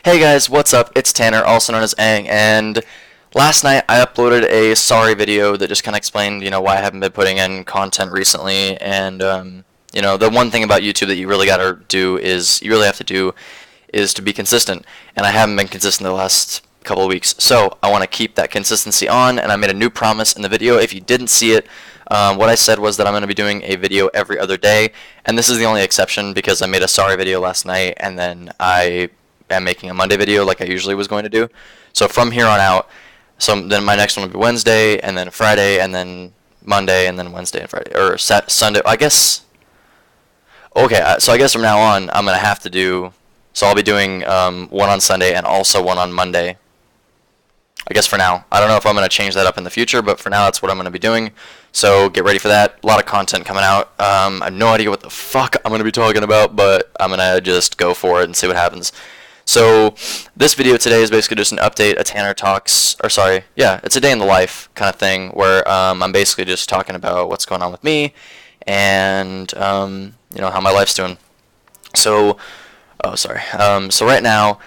Hey guys, what's up? It's Tanner, also known as Aang, and last night I uploaded a sorry video that just kind of explained, why I haven't been putting in content recently, and the one thing about YouTube that you really gotta do is you really have to do is to be consistent, and I haven't been consistent the last couple of weeks, so I want to keep that consistency on, and I made a new promise in the video. If you didn't see it, what I said was that I'm going to be doing a video every other day, and this is the only exception because I made a sorry video last night, and then I am making a Monday video like I usually was going to do. So from here on out, so then my next one will be Wednesday, and then Friday, and then Monday, and then Wednesday and Friday, or Sunday, I guess. Okay, so I guess from now on, I'm going to have to do, so I'll be doing one on Sunday and also one on Monday. I guess for now. I don't know if I'm going to change that up in the future, but for now that's what I'm going to be doing. So get ready for that. A lot of content coming out. I have no idea what the fuck I'm going to be talking about, but I'm going to just go for it and see what happens. So this video today is basically just an update, a Tanner Talks, or sorry, yeah, it's a day in the life kind of thing where I'm basically just talking about what's going on with me and, how my life's doing. So, so right now,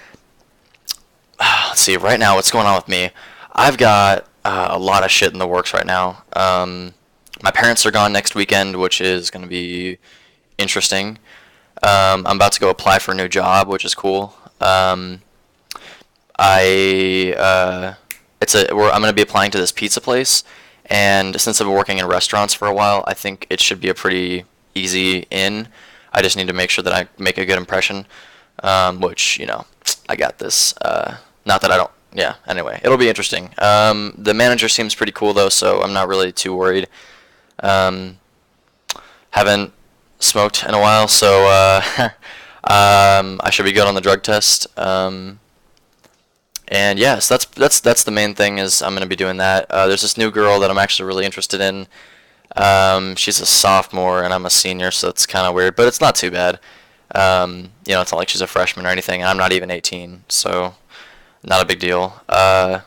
let's see, right now what's going on with me. I've got a lot of shit in the works right now. My parents are gone next weekend, which is going to be interesting. I'm about to go apply for a new job, which is cool. I'm going to be applying to this pizza place, and since I've been working in restaurants for a while, I think it should be a pretty easy in. I just need to make sure that I make a good impression, which, I got this. Not that I don't, yeah, anyway, it'll be interesting. The manager seems pretty cool, though, so I'm not really too worried. Haven't smoked in a while, so I should be good on the drug test. And yes, that's the main thing is I'm gonna be doing that. There's this new girl that I'm actually really interested in. She's a sophomore and I'm a senior, so it's kind of weird, but it's not too bad. It's not like she's a freshman or anything, and I'm not even 18, so not a big deal. Her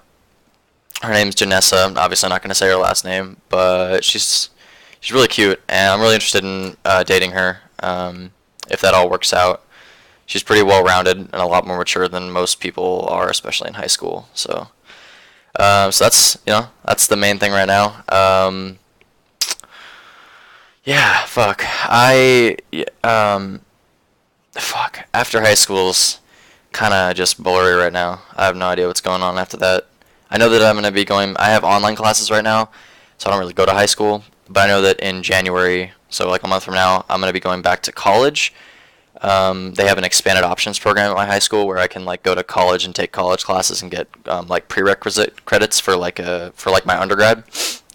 name's Janessa. I'm obviously not going to say her last name, but she's really cute, and I'm really interested in dating her, if that all works out. She's pretty well-rounded and a lot more mature than most people are, especially in high school. So that's the main thing right now. Yeah, fuck. After high school's kind of just blurry right now. I have no idea what's going on after that. I know that I'm going to be going, I have online classes right now, so I don't really go to high school, but I know that in January, so like a month from now, I'm going to be going back to college. They have an expanded options program at my high school where I can like go to college and take college classes and get like prerequisite credits for my undergrad.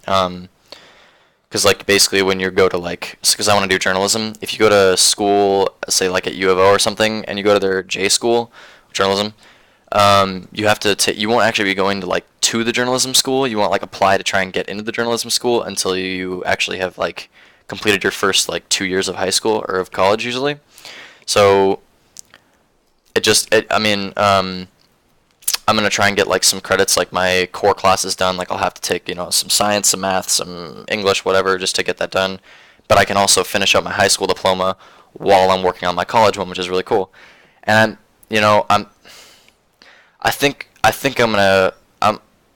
Because like basically when you go to because I want to do journalism, if you go to school, say like at U of O or something, and you go to their J school, journalism, you have to you won't actually be going to the journalism school. You won't apply to try and get into the journalism school until you actually have completed your first 2 years of high school or of college usually. So I'm gonna try and get some credits, my core classes done. I'll have to take some science, some math, some English, whatever, just to get that done. But I can also finish up my high school diploma while I'm working on my college one, which is really cool. And I'm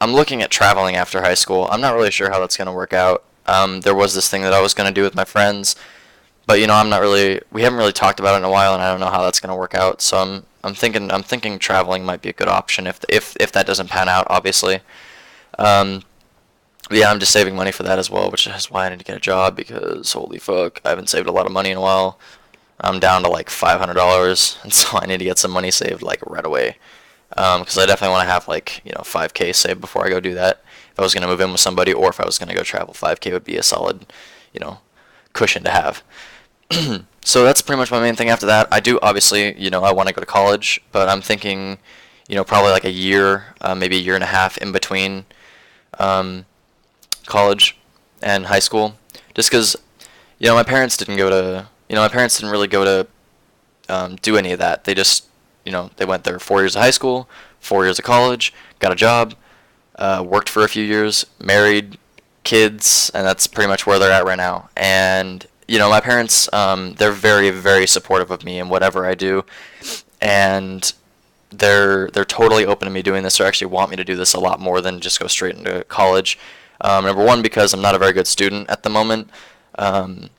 looking at traveling after high school. I'm not really sure how that's gonna work out. There was this thing that I was gonna do with my friends, but we haven't really talked about it in a while, and I don't know how that's gonna work out. So I'm thinking traveling might be a good option if that doesn't pan out, obviously. Yeah, I'm just saving money for that as well, which is why I need to get a job because holy fuck, I haven't saved a lot of money in a while. I'm down to $500, and so I need to get some money saved right away. Because I definitely want to have 5K saved before I go do that. If I was gonna move in with somebody, or if I was gonna go travel, 5K would be a solid, cushion to have. So that's pretty much my main thing after that. I do obviously, I want to go to college, but I'm thinking, probably a year, maybe a year and a half in between college and high school. Just because, my parents didn't really go to do any of that. They just, they went there 4 years of high school, 4 years of college, got a job, worked for a few years, married, kids, and that's pretty much where they're at right now. And my parents, they're very, very supportive of me and whatever I do, and they're totally open to me doing this, or actually want me to do this a lot more than just go straight into college. Number one, because I'm not a very good student at the moment. Um,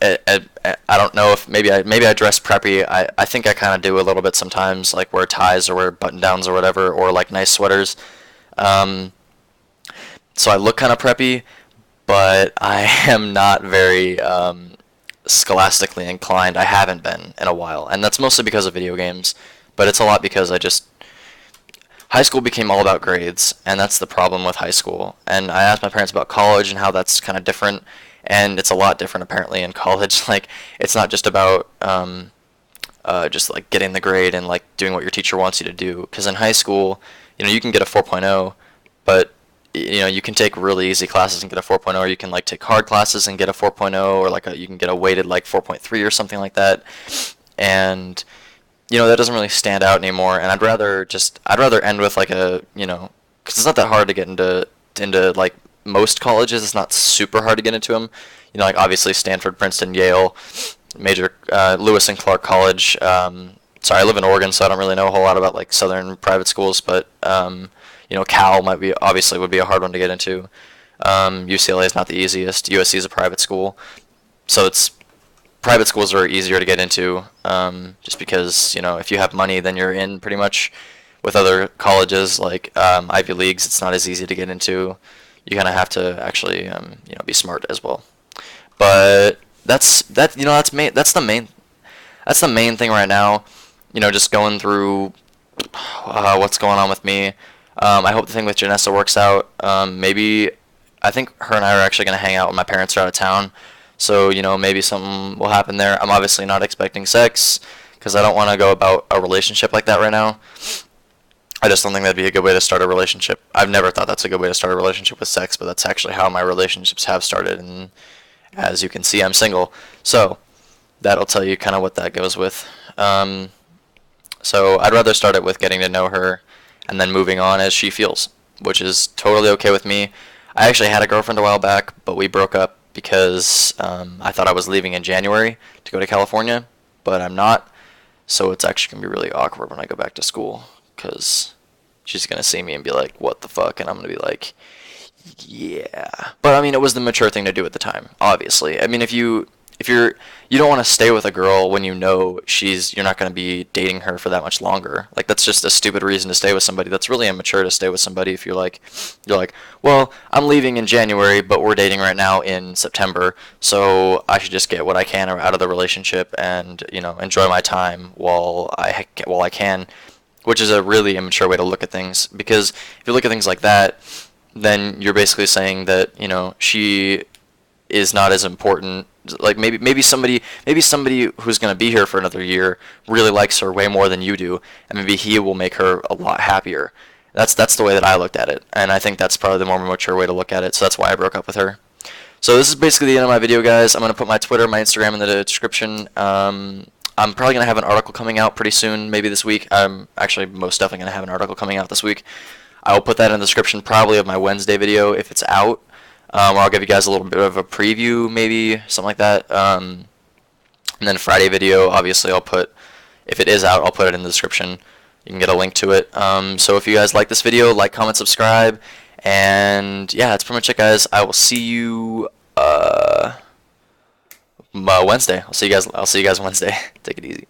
I don't know if maybe I dress preppy. I think I kind of do a little bit sometimes, like wear ties or wear button downs or whatever, or like nice sweaters. Um, so I look kind of preppy, but I am not very scholastically inclined. I haven't been in a while, and that's mostly because of video games. But it's a lot because high school became all about grades, and that's the problem with high school. And I asked my parents about college and how that's kind of different, and it's a lot different apparently in college. Like it's not just about just like getting the grade and like doing what your teacher wants you to do. Because in high school, you can get a 4.0, but you can take really easy classes and get a 4.0, or you can like take hard classes and get a 4.0, or like you can get a weighted like 4.3 or something like that. And that doesn't really stand out anymore. And I'd rather end with like because it's not that hard to get into like most colleges. It's not super hard to get into them. Like obviously Stanford, Princeton, Yale, major Lewis and Clark College. Sorry, I live in Oregon, so I don't really know a whole lot about like southern private schools, but Cal would be a hard one to get into. UCLA is not the easiest. USC is a private school, so private schools are easier to get into, just because if you have money, then you're in pretty much. With other colleges like Ivy Leagues, it's not as easy to get into. You kind of have to actually be smart as well. But that's the main thing right now. Just going through what's going on with me. I hope the thing with Janessa works out. Maybe I think her and I are actually going to hang out when my parents are out of town. So, maybe something will happen there. I'm obviously not expecting sex because I don't want to go about a relationship like that right now. I just don't think that'd be a good way to start a relationship. I've never thought that's a good way to start a relationship with sex, but that's actually how my relationships have started. And as you can see, I'm single. So that'll tell you kind of what that goes with. So I'd rather start it with getting to know her and then moving on as she feels, which is totally okay with me. I actually had a girlfriend a while back, but we broke up because I thought I was leaving in January to go to California, but I'm not. So it's actually going to be really awkward when I go back to school because she's going to see me and be like, what the fuck? And I'm going to be like, yeah. But I mean, it was the mature thing to do at the time, obviously. I mean, if you don't want to stay with a girl when you're not going to be dating her for that much longer. Like that's just a stupid reason to stay with somebody. That's really immature to stay with somebody if you're like, well, I'm leaving in January, but we're dating right now in September, so I should just get what I can out of the relationship and enjoy my time while I can, which is a really immature way to look at things. Because if you look at things like that, then you're basically saying that she is not as important. Like maybe somebody who's going to be here for another year really likes her way more than you do, and maybe he will make her a lot happier. That's the way that I looked at it, and I think that's probably the more mature way to look at it. So that's why I broke up with her. So this is basically the end of my video, guys. I'm going to put my Twitter, my Instagram in the description. I'm probably going to have an article coming out pretty soon, maybe this week. I'm actually most definitely going to have an article coming out this week. I will put that in the description probably of my Wednesday video if it's out. Or I'll give you guys a little bit of a preview, maybe, something like that. And then Friday video, obviously, if it is out, I'll put it in the description. You can get a link to it. So if you guys like this video, like, comment, subscribe. And yeah, that's pretty much it, guys. I will see you Wednesday. I'll see you guys Wednesday. Take it easy.